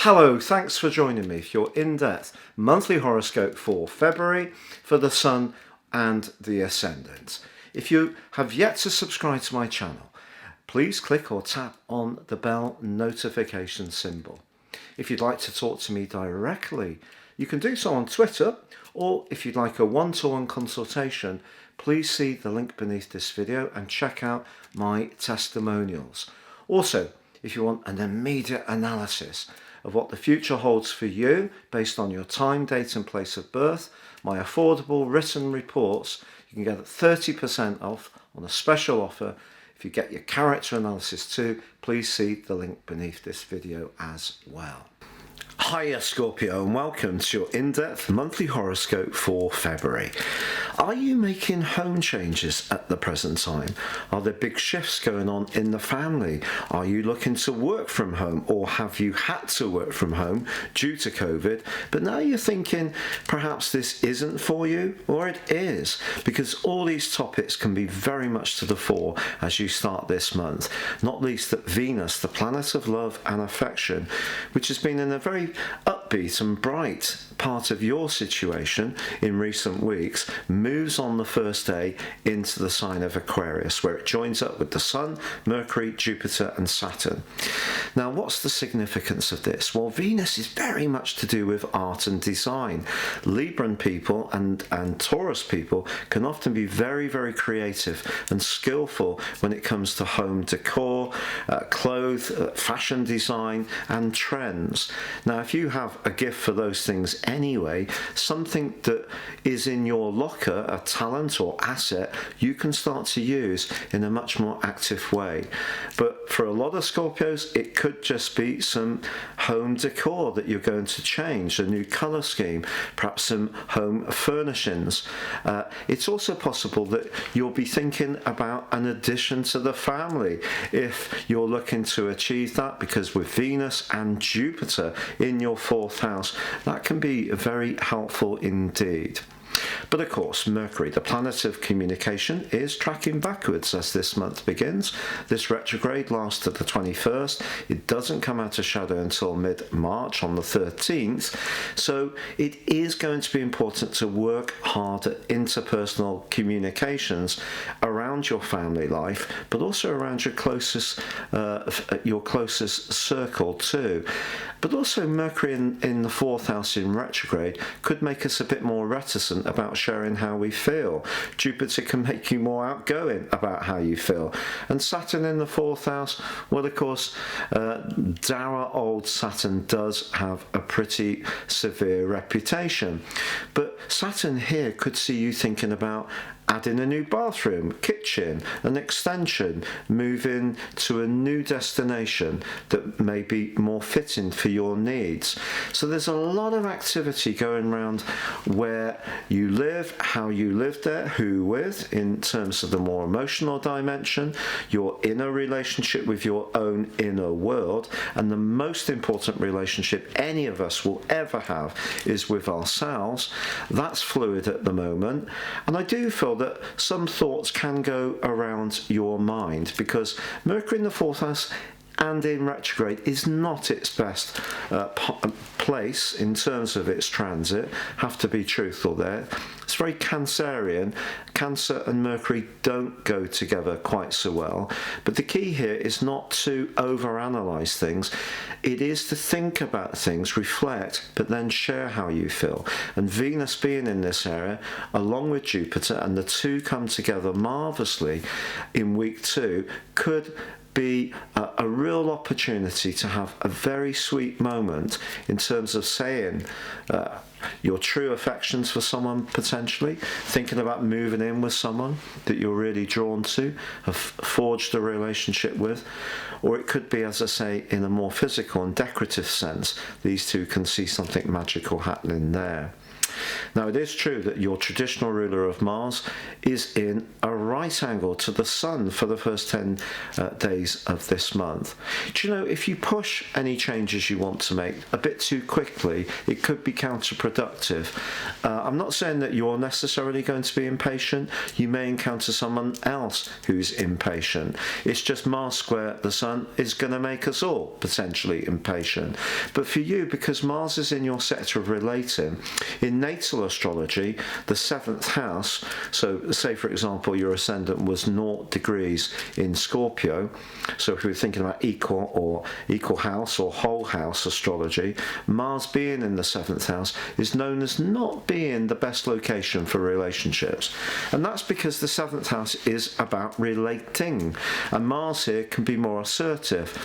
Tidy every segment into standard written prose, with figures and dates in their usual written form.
Hello, thanks for joining me for your in-depth monthly horoscope for February for the Sun and the Ascendant. If you have yet to subscribe to my channel, please click or tap on the bell notification symbol. If you'd like to talk to me directly, you can do so on Twitter, or if you'd like a one-to-one consultation, please see the link beneath this video and check out my testimonials. Also, if you want an immediate analysis of what the future holds for you based on your time, date and place of birth, my affordable written reports, you can get 30% off on a special offer. If you get your character analysis too, please see the link beneath this video as well. Hiya Scorpio, and welcome to your in-depth monthly horoscope for February. Are you making home changes at the present time? Are there big shifts going on in the family? Are you looking to work from home, or have you had to work from home due to COVID, but now you're thinking perhaps this isn't for you, or it is? Because all these topics can be very much to the fore as you start this month, not least that Venus, the planet of love and affection, which has been in a very upbeat and bright part of your situation in recent weeks, moves on the first day into the sign of Aquarius, where it joins up with the Sun, Mercury, Jupiter and Saturn. Now, what's the significance of this? Well, Venus is very much to do with art and design. Libran people and Taurus people can often be very, very creative and skillful when it comes to home decor, clothes, fashion design and trends. Now, if you have a gift for those things anyway, something that is in your locker, a talent or asset, you can start to use in a much more active way. But for a lot of Scorpios, it could just be some home decor that you're going to change, a new colour scheme, perhaps some home furnishings. It's also possible that you'll be thinking about an addition to the family if you're looking to achieve that, because with Venus and Jupiter in your fourth house, that can be very helpful indeed. But of course, Mercury, the planet of communication, is tracking backwards as this month begins. This retrograde lasts to the 21st. It doesn't come out of shadow until mid-March on the 13th. So it is going to be important to work hard at interpersonal communications around your family life, but also around your closest circle too. But also Mercury in the fourth house in retrograde could make us a bit more reticent about sharing how we feel. Jupiter can make you more outgoing about how you feel. And Saturn in the fourth house, well, of course, dour old Saturn does have a pretty severe reputation. But Saturn here could see you thinking about adding a new bathroom, kitchen, an extension, moving to a new destination that may be more fitting for your needs. So there's a lot of activity going around where you live, how you live there, who with, in terms of the more emotional dimension, your inner relationship with your own inner world, and the most important relationship any of us will ever have is with ourselves. That's fluid at the moment, and I do feel that some thoughts can go around your mind, because Mercury in the fourth house and in retrograde is not its best place in terms of its transit. Have to be truthful there. It's very Cancerian. Cancer and Mercury don't go together quite so well. But the key here is not to overanalyze things. It is to think about things, reflect, but then share how you feel. And Venus being in this area, along with Jupiter, and the two come together marvelously in week 2, could be a real opportunity to have a very sweet moment in terms of saying your true affections for someone, potentially thinking about moving in with someone that you're really drawn to, have forged a relationship with. Or it could be, as I say, in a more physical and decorative sense, these two can see something magical happening there. Now, it is true that your traditional ruler of Mars is in a right angle to the Sun for the first 10 days of this month. Do you know, if you push any changes you want to make a bit too quickly, it could be counterproductive. I'm not saying that you're necessarily going to be impatient. You may encounter someone else who's impatient. It's just Mars square the Sun is going to make us all potentially impatient. But for you, because Mars is in your sector of relating, in natal astrology, the 7th house, so say for example your ascendant was 0 degrees in Scorpio, so if we're thinking about equal house or whole house astrology, Mars being in the 7th house is known as not being the best location for relationships. And that's because the 7th house is about relating, and Mars here can be more assertive.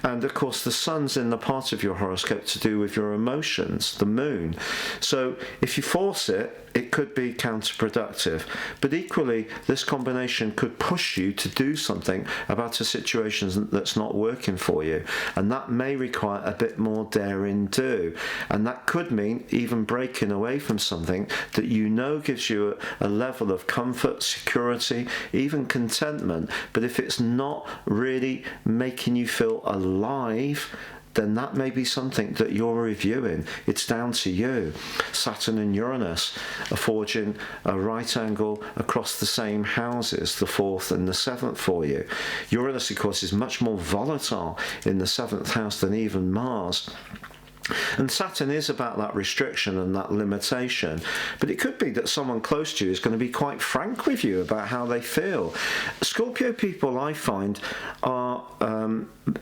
And of course the Sun's in the part of your horoscope to do with your emotions, the moon. So if you force it, it could be counterproductive. But equally, this combination could push you to do something about a situation that's not working for you. And that may require a bit more daring do. And that could mean even breaking away from something that you know gives you a level of comfort, security, even contentment. But if it's not really making you feel alive, then that may be something that you're reviewing. It's down to you. Saturn and Uranus are forging a right angle across the same houses, the 4th and the 7th for you. Uranus, of course, is much more volatile in the 7th house than even Mars. And Saturn is about that restriction and that limitation. But it could be that someone close to you is going to be quite frank with you about how they feel. Scorpio people, I find, are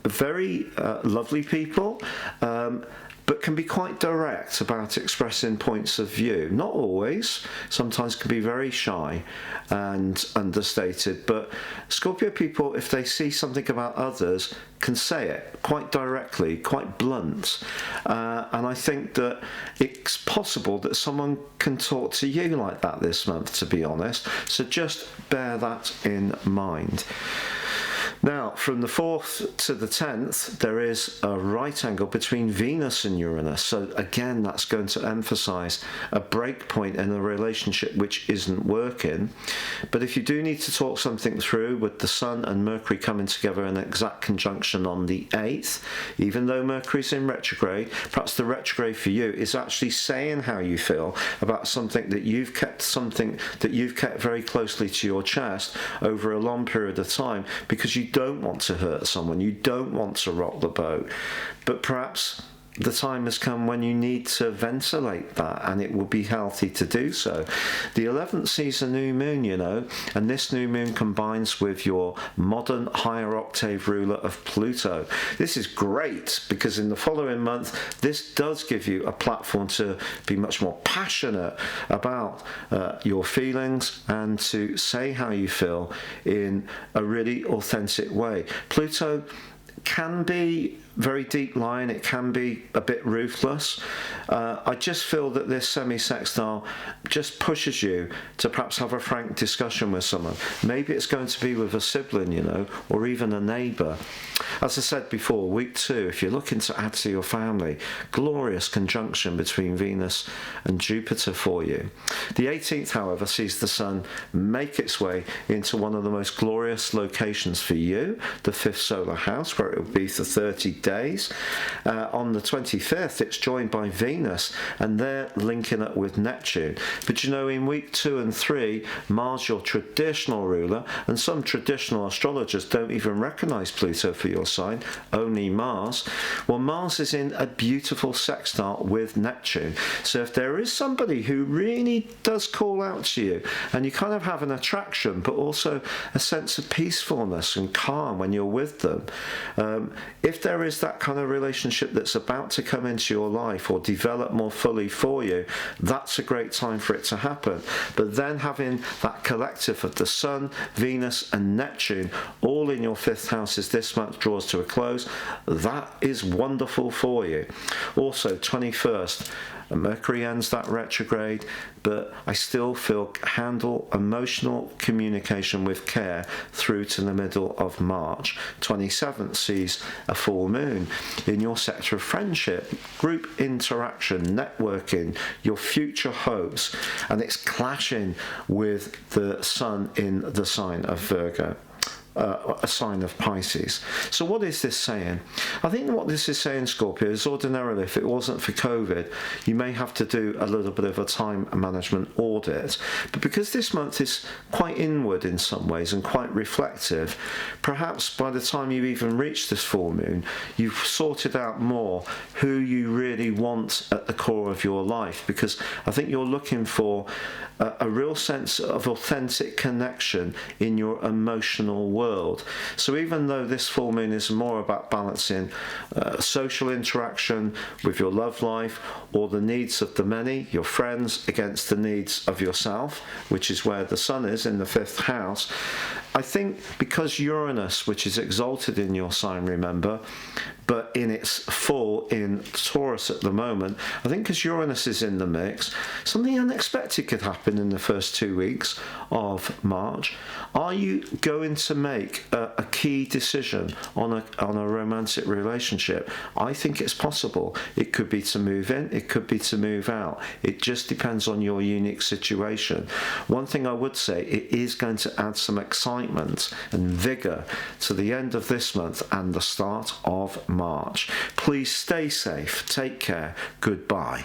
very lovely people, but can be quite direct about expressing points of view. Not always, sometimes can be very shy and understated, but Scorpio people, if they see something about others, can say it quite directly, quite blunt. And I think that it's possible that someone can talk to you like that this month, to be honest. So just bear that in mind. Now, from the 4th to the 10th, there is a right angle between Venus and Uranus. So again, that's going to emphasize a break point in a relationship which isn't working. But if you do need to talk something through with the Sun and Mercury coming together in exact conjunction on the 8th, even though Mercury's in retrograde, perhaps the retrograde for you is actually saying how you feel about something that you've kept very closely to your chest over a long period of time, because you don't want to hurt someone, you don't want to rock the boat. But perhaps the time has come when you need to ventilate that, and it will be healthy to do so. The 11th sees a new moon, you know, and this new moon combines with your modern higher octave ruler of Pluto. This is great because in the following month, this does give you a platform to be much more passionate about your feelings and to say how you feel in a really authentic way. Pluto can be very deep line, it can be a bit ruthless. I just feel that this semi-sextile just pushes you to perhaps have a frank discussion with someone. Maybe it's going to be with a sibling, you know, or even a neighbour. As I said before, week 2, if you're looking to add to your family, glorious conjunction between Venus and Jupiter for you. The 18th, however, sees the Sun make its way into one of the most glorious locations for you, the 5th solar house, where it will be for 30 days. On the 25th, it's joined by Venus, and they're linking up with Neptune. But you know, in week 2 and 3, Mars, your traditional ruler, and some traditional astrologers don't even recognize Pluto for your sign, only Mars. Well, Mars is in a beautiful sextile with Neptune. So if there is somebody who really does call out to you, and you kind of have an attraction, but also a sense of peacefulness and calm when you're with them, if there is that kind of relationship that's about to come into your life or develop more fully for you, that's a great time for it to happen. But then having that collective of the Sun, Venus and Neptune all in your 5th house as this month draws to a close, that is wonderful for you. Also, 21st, Mercury ends that retrograde, but I still feel handle emotional communication with care through to the middle of March. 27th sees a full moon in your sector of friendship, group interaction, networking, your future hopes, and it's clashing with the sun in the sign of Virgo. A sign of Pisces. So what is this saying? I think what this is saying, Scorpio, is ordinarily if it wasn't for COVID, you may have to do a little bit of a time management audit. But because this month is quite inward in some ways and quite reflective, perhaps by the time you even reach this full moon, you've sorted out more who you really want at the core of your life, because I think you're looking for a real sense of authentic connection in your emotional world. So even though this full moon is more about balancing social interaction with your love life or the needs of the many, your friends, against the needs of yourself, which is where the sun is in the 5th house, I think because Uranus, which is exalted in your sign, remember, but in its full in Taurus at the moment, I think because Uranus is in the mix, something unexpected could happen in the first 2 weeks of March. Are you going to make a key decision on a romantic relationship? I think it's possible. It could be to move in, it could be to move out. It just depends on your unique situation. One thing I would say, it is going to add some excitement and vigour to the end of this month and the start of March. Please stay safe, take care, goodbye.